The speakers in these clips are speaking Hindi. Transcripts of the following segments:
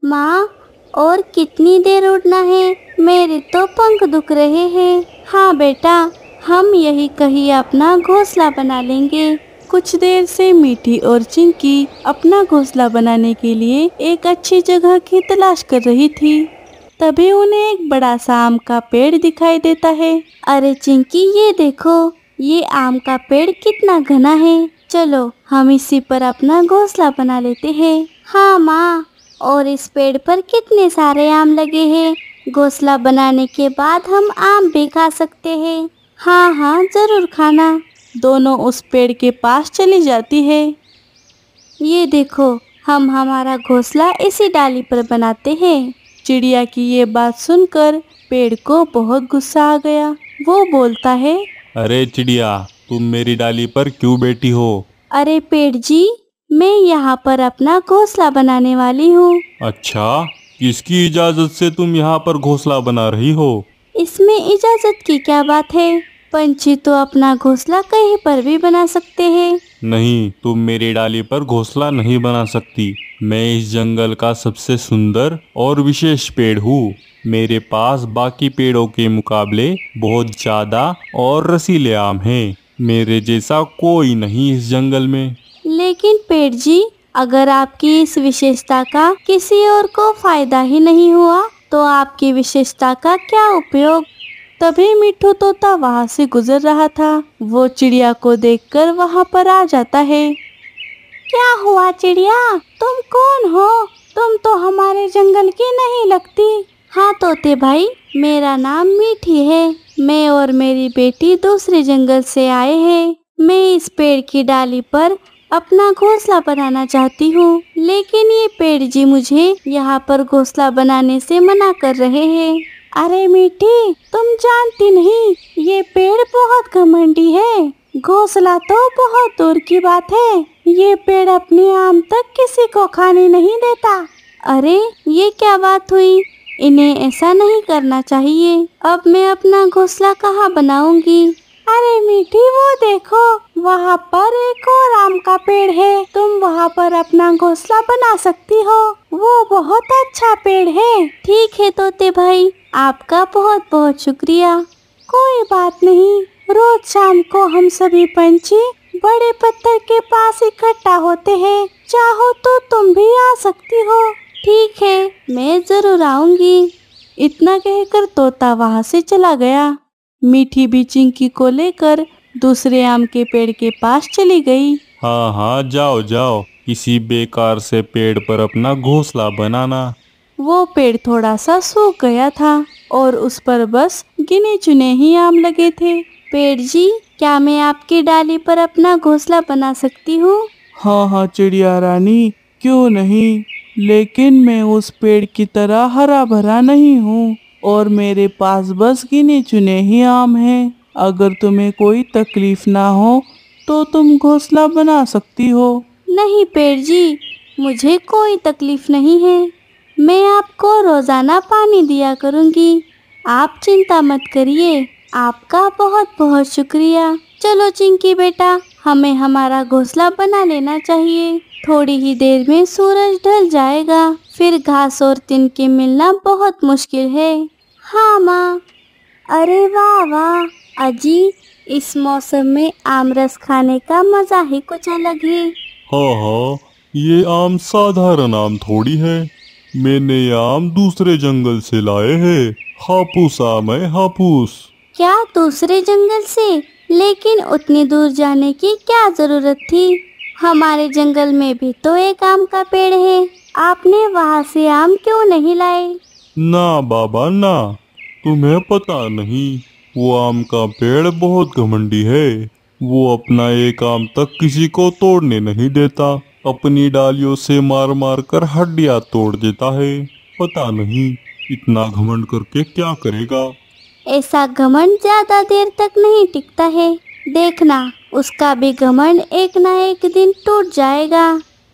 माँ, और कितनी देर उड़ना है? मेरे तो पंख दुख रहे हैं। हाँ बेटा, हम यही कहीं अपना घोंसला बना लेंगे। कुछ देर से मीठी और चिंकी अपना घोंसला बनाने के लिए एक अच्छी जगह की तलाश कर रही थी। तभी उन्हें एक बड़ा सा आम का पेड़ दिखाई देता है। अरे चिंकी, ये देखो, ये आम का पेड़ कितना घना है। चलो हम इसी पर अपना घोंसला बना लेते हैं। हाँ माँ, और इस पेड़ पर कितने सारे आम लगे हैं। घोंसला बनाने के बाद हम आम भी खा सकते हैं। हाँ हाँ, जरूर खाना। दोनों उस पेड़ के पास चली जाती है। ये देखो, हम हमारा घोंसला इसी डाली पर बनाते हैं। चिड़िया की ये बात सुनकर पेड़ को बहुत गुस्सा आ गया। वो बोलता है, अरे चिड़िया, तुम मेरी डाली पर क्यों बैठी हो? अरे पेड़ जी, मैं यहाँ पर अपना घोंसला बनाने वाली हूँ। अच्छा, किसकी इजाजत से तुम यहाँ पर घोंसला बना रही हो? इसमें इजाजत की क्या बात है? पंछी तो अपना घोंसला कहीं पर भी बना सकते हैं। नहीं, तुम मेरी डाली पर घोंसला नहीं बना सकती। मैं इस जंगल का सबसे सुंदर और विशेष पेड़ हूँ। मेरे पास बाकी पेड़ों के मुकाबले बहुत ज्यादा और रसीले आम हैं। मेरे जैसा कोई नहीं इस जंगल में। लेकिन पेड़ जी, अगर आपकी इस विशेषता का किसी और को फायदा ही नहीं हुआ तो आपकी विशेषता का क्या उपयोग? तभी मिट्ठू तोता वहाँ से गुजर रहा था। वो चिड़िया को देखकर वहाँ पर आ जाता है। क्या हुआ चिड़िया, तुम कौन हो? तुम तो हमारे जंगल की नहीं लगती। हाँ तोते भाई, मेरा नाम मीठी है। मैं और मेरी बेटी दूसरे जंगल से आए हैं। मैं इस पेड़ की डाली पर अपना घोंसला बनाना चाहती हूँ, लेकिन ये पेड़ जी मुझे यहाँ पर घोंसला बनाने से मना कर रहे हैं। अरे मीठी, तुम जानती नहीं, ये पेड़ बहुत घमंडी है। घोंसला तो बहुत दूर की बात है। ये पेड़ अपने आम तक किसी को खाने नहीं देता। अरे ये क्या बात हुई? इन्हें ऐसा नहीं करना चाहिए। अब मैं अपना घोंसला कहाँ बनाऊंगी? अरे मीठी, वो देखो, वहाँ पर एक और आम का पेड़ है। तुम वहाँ पर अपना घोंसला बना सकती हो। वो बहुत अच्छा पेड़ है। ठीक है तोते भाई, आपका बहुत बहुत शुक्रिया। कोई बात नहीं, रोज शाम को हम सभी पंछी बड़े पत्थर के पास इकट्ठा होते हैं। चाहो तो तुम भी आ सकती हो। ठीक है, मैं जरूर आऊंगी। इतना कहकर तोता वहाँ से चला गया। मीठी भी चिंकी को लेकर दूसरे आम के पेड़ के पास चली गई। हाँ हाँ, जाओ जाओ, किसी बेकार से पेड़ पर अपना घोंसला बनाना। वो पेड़ थोड़ा सा सूख गया था और उस पर बस गिने चुने ही आम लगे थे। पेड़ जी, क्या मैं आपकी डाली पर अपना घोंसला बना सकती हूँ? हाँ हाँ चिड़िया रानी, क्यों नहीं। लेकिन मैं उस पेड़ की तरह हरा भरा नहीं हूँ और मेरे पास बस गिने चुने ही आम हैं। अगर तुम्हें कोई तकलीफ ना हो तो तुम घोंसला बना सकती हो। नहीं पेड़ जी, मुझे कोई तकलीफ नहीं है। मैं आपको रोजाना पानी दिया करूँगी। आप चिंता मत करिए। आपका बहुत बहुत शुक्रिया। चलो चिंकी बेटा, हमें हमारा घोंसला बना लेना चाहिए। थोड़ी ही देर में सूरज ढल जाएगा, फिर घास और तिनके मिलना बहुत मुश्किल है। हाँ माँ। अरे वाह वाह, अजी, इस मौसम में आम रस खाने का मजा ही कुछ अलग है। हाँ हाँ, ये आम साधारण आम थोड़ी है। मैंने ये आम दूसरे जंगल से लाए हैं। हापूस आम है, हापूस। क्या दूसरे जंगल से? लेकिन उतनी दूर जाने की क्या जरूरत थी? हमारे जंगल में भी तो एक आम का पेड़ है। आपने वहाँ से आम क्यों नहीं लाए? ना बाबा ना, तुम्हें पता नहीं, वो आम का पेड़ बहुत घमंडी है। वो अपना एक आम तक किसी को तोड़ने नहीं देता। अपनी डालियों से मार मार कर हड्डियां तोड़ देता है। पता नहीं इतना घमंड करके क्या करेगा। ऐसा घमंड ज्यादा देर तक नहीं टिकता है। देखना, उसका भी घमंड एक ना एक दिन टूट जाएगा।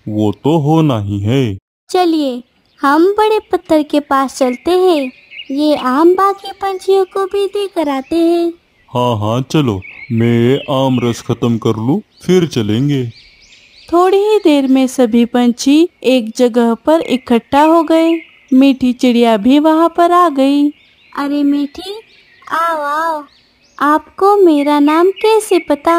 वो तो होना ही है। चलिए, हम बड़े पत्थर के पास चलते हैं। ये आम बाकी पंछियों को भी देकर आते हैं। हाँ हाँ चलो, मैं आम रस खत्म कर लूँ फिर चलेंगे। थोड़ी ही देर में सभी पंछी एक जगह पर इकट्ठा हो गए। मीठी चिड़िया भी वहाँ पर आ गई। अरे मीठी, आओ आओ। आपको मेरा नाम कैसे पता?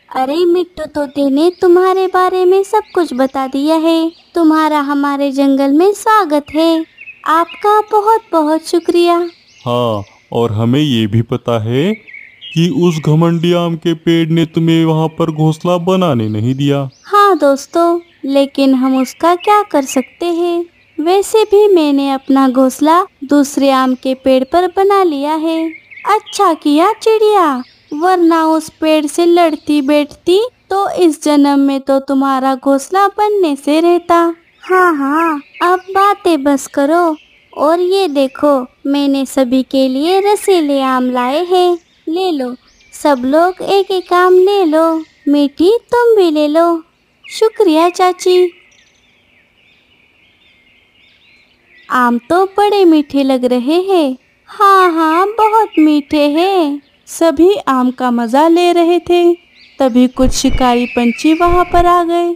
अरे मिट्टू तोते ने तुम्हारे बारे में सब कुछ बता दिया है। तुम्हारा हमारे जंगल में स्वागत है। आपका बहुत बहुत शुक्रिया। हाँ, और हमें ये भी पता है कि उस घमंडी आम के पेड़ ने तुम्हें वहाँ पर घोंसला बनाने नहीं दिया। हाँ दोस्तों, लेकिन हम उसका क्या कर सकते हैं? वैसे भी मैंने अपना घोंसला दूसरे आम के पेड़ पर बना लिया है। अच्छा किया चिड़िया, वरना उस पेड़ से लड़ती बैठती तो इस जन्म में तो तुम्हारा घोंसला बनने से रहता। हाँ हाँ, अब बातें बस करो। और ये देखो, मैंने सभी के लिए रसीले आम लाए हैं। ले लो, सब लोग एक एक आम ले लो। मीठी, तुम भी ले लो। शुक्रिया चाची। आम तो बड़े मीठे लग रहे हैं। हाँ हाँ, बहुत मीठे हैं। सभी आम का मजा ले रहे थे। तभी कुछ शिकारी पंछी वहाँ पर आ गए।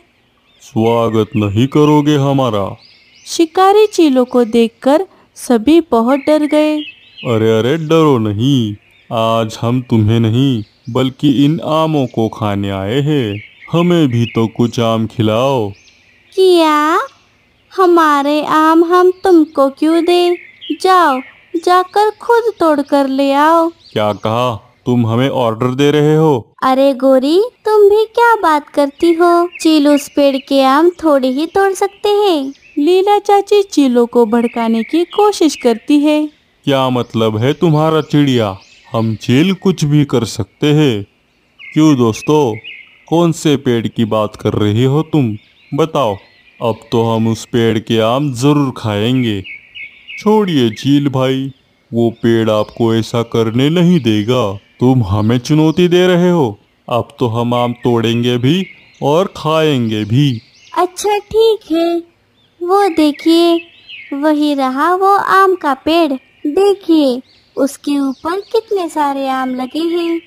स्वागत नहीं करोगे हमारा? शिकारी चीलों को देखकर सभी बहुत डर गए। अरे अरे, डरो नहीं। आज हम तुम्हें नहीं बल्कि इन आमों को खाने आए हैं। हमें भी तो कुछ आम खिलाओ। क्या? हमारे आम हम तुमको क्यों दे? जाओ, जाकर खुद तोड़ कर ले आओ। क्या कहा? तुम हमें ऑर्डर दे रहे हो? अरे गोरी, तुम भी क्या बात करती हो? चील उस पेड़ के आम थोड़े ही तोड़ सकते हैं। लीला चाची चीलों को भड़काने की कोशिश करती है। क्या मतलब है तुम्हारा चिड़िया? हम चील कुछ भी कर सकते हैं। क्यों दोस्तों, कौन से पेड़ की बात कर रही हो तुम? बताओ। अब तो हम उस पेड़ के आम जरूर खाएंगे। छोड़िए चील भाई, वो पेड़ आपको ऐसा करने नहीं देगा। तुम हमें चुनौती दे रहे हो। अब तो हम आम तोड़ेंगे भी और खाएंगे भी। अच्छा ठीक है, वो देखिए, वही रहा वो आम का पेड़। देखिए, उसके ऊपर कितने सारे आम लगे हैं।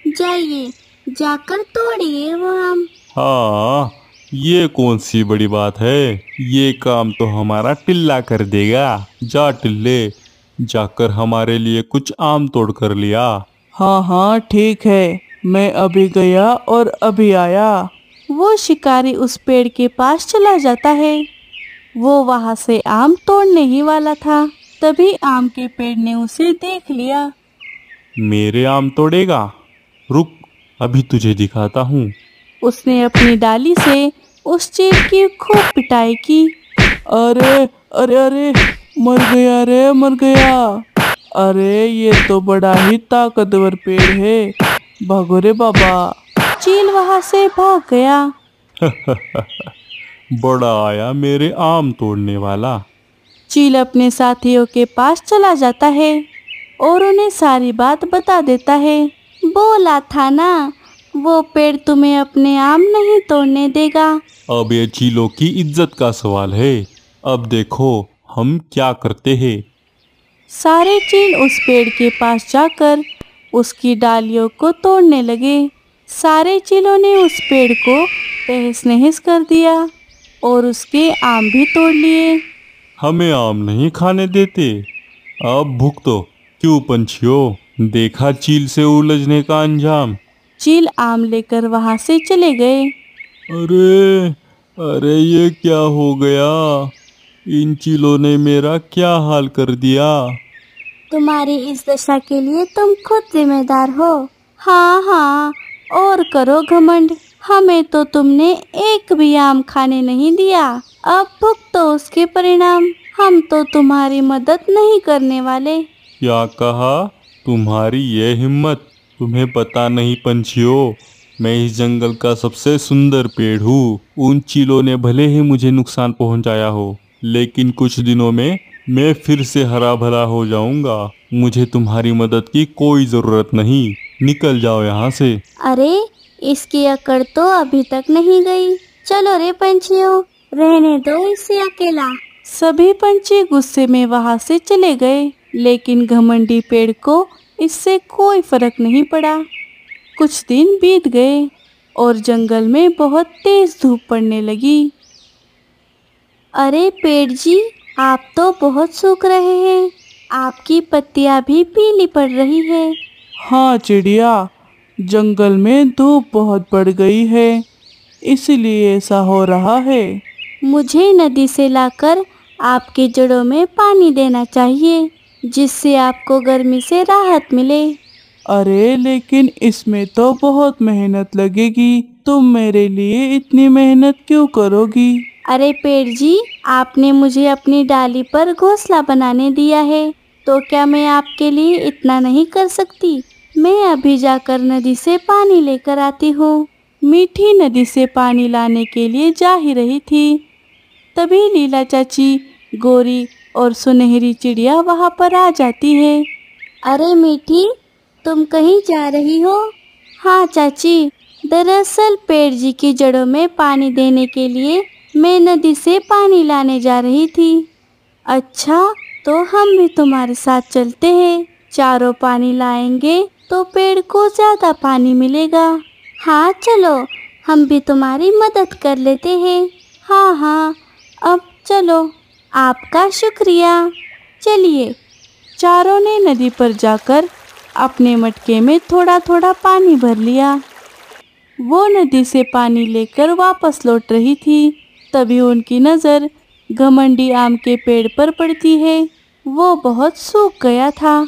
जाइए, जाकर तोड़िए वो आम। हाँ, ये कौन सी बड़ी बात है? ये काम तो हमारा टिल्ला कर देगा। जा टिल्ले, जाकर हमारे लिए कुछ आम तोड़ कर लिया। हाँ हाँ ठीक है, मैं अभी गया और अभी आया। वो शिकारी उस पेड़ के पास चला जाता है। वो वहाँ से आम तोड़ने ही वाला था, तभी आम के पेड़ ने उसे देख लिया। मेरे आम तोड़ेगा? रुक, अभी तुझे दिखाता हूँ। उसने अपनी डाली से उस चील की खूब पिटाई की। अरे अरे अरे, मर गया रे, मर गया। अरे ये तो बड़ा ही ताकतवर पेड़ है। भागो रे बाबा। चील वहाँ से भाग गया। बड़ा आया मेरे आम तोड़ने वाला। चील अपने साथियों के पास चला जाता है और उन्हें सारी बात बता देता है। बोला था ना, वो पेड़ तुम्हें अपने आम नहीं तोड़ने देगा। अब ये चीलों की इज्जत का सवाल है। अब देखो हम क्या करते हैं। सारे चील उस पेड़ के पास जाकर उसकी डालियों को तोड़ने लगे। सारे चीलों ने उस पेड़ को तहस नहस कर दिया और उसके आम भी तोड़ लिए। हमें आम नहीं खाने देते। अब भुगतो। क्यों पंछियों, देखा चील से उलझने का अंजाम। चील आम लेकर वहां से चले गए। अरे अरे, ये क्या हो गया? इन चीलों ने मेरा क्या हाल कर दिया। तुम्हारी इस दशा के लिए तुम खुद जिम्मेदार हो। हाँ हाँ, और करो घमंड। हमें तो तुमने एक भी आम खाने नहीं दिया। अब भुगतो उसके परिणाम। हम तो तुम्हारी मदद नहीं करने वाले। क्या कहा? तुम्हारी ये हिम्मत? तुम्हें पता नहीं पंछियों, मैं इस जंगल का सबसे सुंदर पेड़ हूँ। उन चीलों ने भले ही मुझे नुकसान पहुँचाया हो, लेकिन कुछ दिनों में मैं फिर से हरा भरा हो जाऊंगा। मुझे तुम्हारी मदद की कोई जरूरत नहीं। निकल जाओ यहाँ से। अरे, इसकी अकड़ तो अभी तक नहीं गई। चलो रे पंछियों, रहने दो इसे अकेला। सभी पंछी गुस्से में वहां से चले गए, लेकिन घमंडी पेड़ को इससे कोई फर्क नहीं पड़ा। कुछ दिन बीत गए। और जंगल में बहुत तेज धूप पड़ने लगी। अरे पेड़ जी, आप तो बहुत सूख रहे हैं, आपकी पत्तियां भी पीली पड़ रही है। हाँ चिड़िया, जंगल में धूप बहुत बढ़ गई है, इसलिए ऐसा हो रहा है। मुझे नदी से लाकर आपके जड़ों में पानी देना चाहिए, जिससे आपको गर्मी से राहत मिले। अरे लेकिन इसमें तो बहुत मेहनत लगेगी, तुम मेरे लिए इतनी मेहनत क्यों करोगी? अरे पेड़ जी, आपने मुझे अपनी डाली पर घोंसला बनाने दिया है, तो क्या मैं आपके लिए इतना नहीं कर सकती? मैं अभी जाकर नदी से पानी लेकर आती हूँ। मीठी नदी से पानी लाने के लिए जा ही रही थी, तभी लीला चाची, गोरी और सुनहरी चिड़िया वहाँ पर आ जाती है। अरे मीठी, तुम कहीं जा रही हो? हाँ चाची, दरअसल पेड़ जी की जड़ों में पानी देने के लिए मैं नदी से पानी लाने जा रही थी। अच्छा, तो हम भी तुम्हारे साथ चलते हैं, चारों पानी लाएंगे तो पेड़ को ज़्यादा पानी मिलेगा। हाँ चलो, हम भी तुम्हारी मदद कर लेते हैं। हाँ हाँ, अब चलो, आपका शुक्रिया। चलिए। चारों ने नदी पर जाकर अपने मटके में थोड़ा थोड़ा पानी भर लिया। वो नदी से पानी लेकर वापस लौट रही थी, तभी उनकी नज़र घमंडी आम के पेड़ पर पड़ती है। वो बहुत सूख गया था।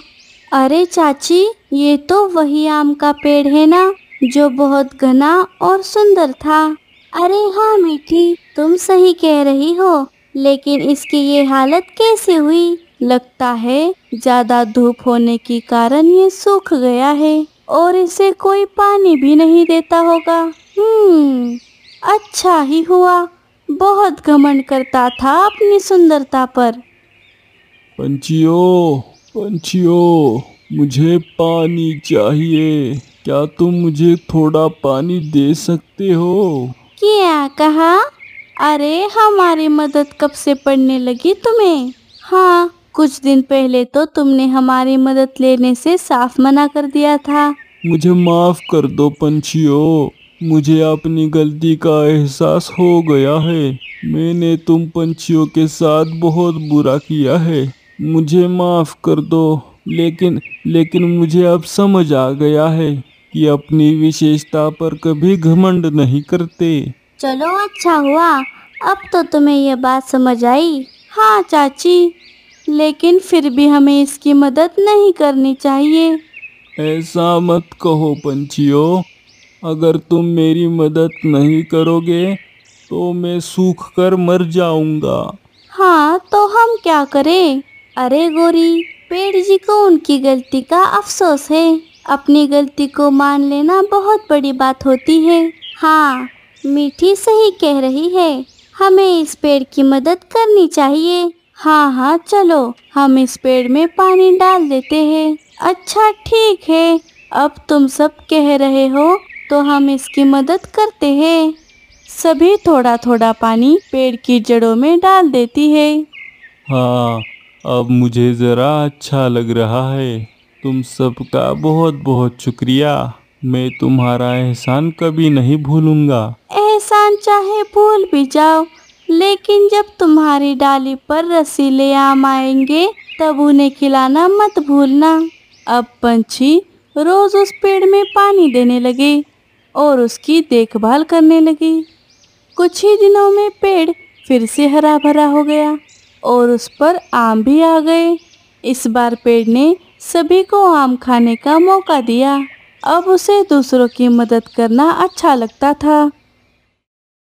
अरे चाची, ये तो वही आम का पेड़ है ना, जो बहुत घना और सुंदर था। अरे हाँ मीठी, तुम सही कह रही हो, लेकिन इसकी ये हालत कैसे हुई? लगता है ज़्यादा धूप होने के कारण ये सूख गया है और इसे कोई पानी भी नहीं देता होगा। अच्छा ही हुआ, बहुत घमंड करता था अपनी सुंदरता पर। पंछियों, पंछियों, मुझे पानी चाहिए। क्या तुम मुझे थोड़ा पानी दे सकते हो? क्या कहा? अरे हमारी मदद कब से पड़ने लगी तुम्हें? हाँ, कुछ दिन पहले तो तुमने हमारी मदद लेने से साफ मना कर दिया था। मुझे माफ कर दो पंछियों, मुझे अपनी गलती का एहसास हो गया है। मैंने तुम पंछियों के साथ बहुत बुरा किया है, मुझे माफ कर दो। लेकिन मुझे अब समझ आ गया है कि अपनी विशेषता पर कभी घमंड नहीं करते। चलो अच्छा हुआ, अब तो तुम्हें यह बात समझ आई। हाँ चाची, लेकिन फिर भी हमें इसकी मदद नहीं करनी चाहिए। ऐसा मत कहो पंछियों, अगर तुम मेरी मदद नहीं करोगे तो मैं सूख कर मर जाऊंगा। हाँ, तो हम क्या करें? अरे गोरी, पेड़ जी को उनकी गलती का अफसोस है। अपनी गलती को मान लेना बहुत बड़ी बात होती है। हाँ, मीठी सही कह रही है, हमें इस पेड़ की मदद करनी चाहिए। हाँ हाँ चलो, हम इस पेड़ में पानी डाल देते हैं। अच्छा ठीक है, अब तुम सब कह रहे हो तो हम इसकी मदद करते हैं। सभी थोड़ा थोड़ा पानी पेड़ की जड़ों में डाल देती है। हाँ, अब मुझे ज़रा अच्छा लग रहा है। तुम सबका बहुत बहुत शुक्रिया, मैं तुम्हारा एहसान कभी नहीं भूलूंगा। एहसान चाहे भूल भी जाओ, लेकिन जब तुम्हारी डाली पर रसीले आम आएंगे तब उन्हें खिलाना मत भूलना। अब पंछी रोज उस पेड़ में पानी देने लगे और उसकी देखभाल करने लगे। कुछ ही दिनों में पेड़ फिर से हरा भरा हो गया और उस पर आम भी आ गए। इस बार पेड़ ने सभी को आम खाने का मौका दिया। अब उसे दूसरों की मदद करना अच्छा लगता था।